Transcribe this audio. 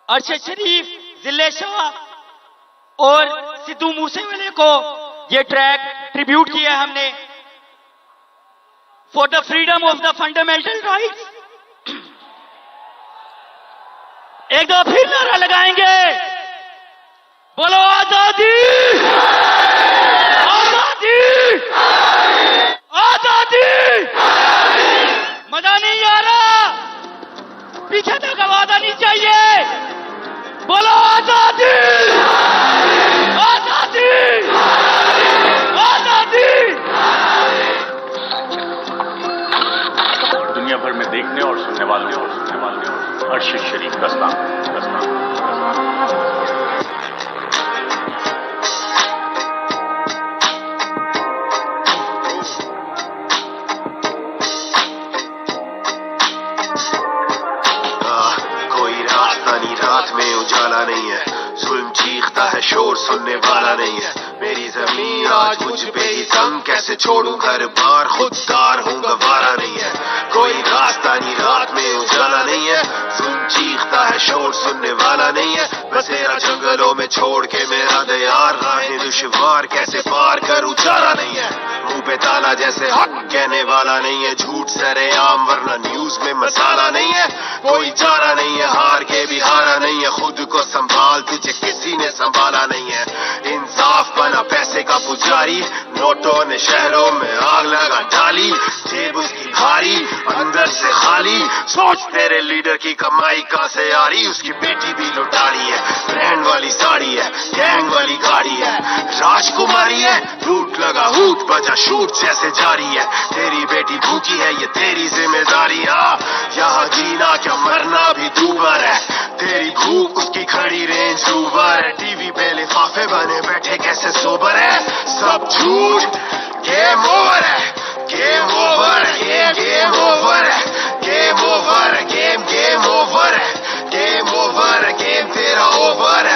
अरशद शरीफ, जिले शाह और सिद्धू मूसेवाले को ये ट्रैक ट्रिब्यूट किया हमने for the freedom of the fundamental rights. एक दो फिर नारा लगाएंगे, बोलो आजादी आजादी आजादी। मजा नहीं आ रहा, पीछे तक आवाज आनी चाहिए, बोलो आजादी आजादी आजादी। दुनिया भर में देखने और सुनने वाले अरशद शरीफ का सलाम। रात में उजाला नहीं है, जुल्म चीखता है शोर सुनने वाला नहीं है। मेरी जमीन आज मुझ पे ही तंग, कैसे छोड़ूं घर बार, खुददार हूँ गवारा नहीं है। कोई रास्ता नहीं, रात में उजाला नहीं है, जुल्म चीखता है शोर सुनने वाला नहीं है। बसेरा जंगलों में छोड़ के मेरा दयार, राहें दुश्वार कैसे पार करूं चारा नहीं है। मुंह पे ताला जैसे हक कहने वाला नहीं है, झूठ सरेआम वरना न्यूज में मसाला नहीं है। कोई चारा नहीं है, हार के भी हारा नहीं है, खुद को संभाल तुझे किसी ने संभाला नहीं है। इंसाफ बना पैसे का पुजारी, नोटों ने शहरों में आग लगा डाली, जेब उसकी भारी अंदर से खाली। सोच तेरे लीडर की कमाई कहां से आ रही, उसकी बेटी भी लुटारी है, ब्रांड वाली साड़ी है, गैंग वाली गाड़ी है, राजकुमारी है, लूट लगा हूट बजा शूट जैसे जारी है। तेरी बेटी भूखी है ये तेरी जिम्मेदारी, यहाँ जीना क्या मरना भी दूबर है। तेरी भूख उसकी खड़ी रेंज रूबर है, टीवी पे लिफाफे बने बैठे कैसे सोबर है। सब झूठ गेम ओवर है, गेम ओवर, ये गेम ओवर।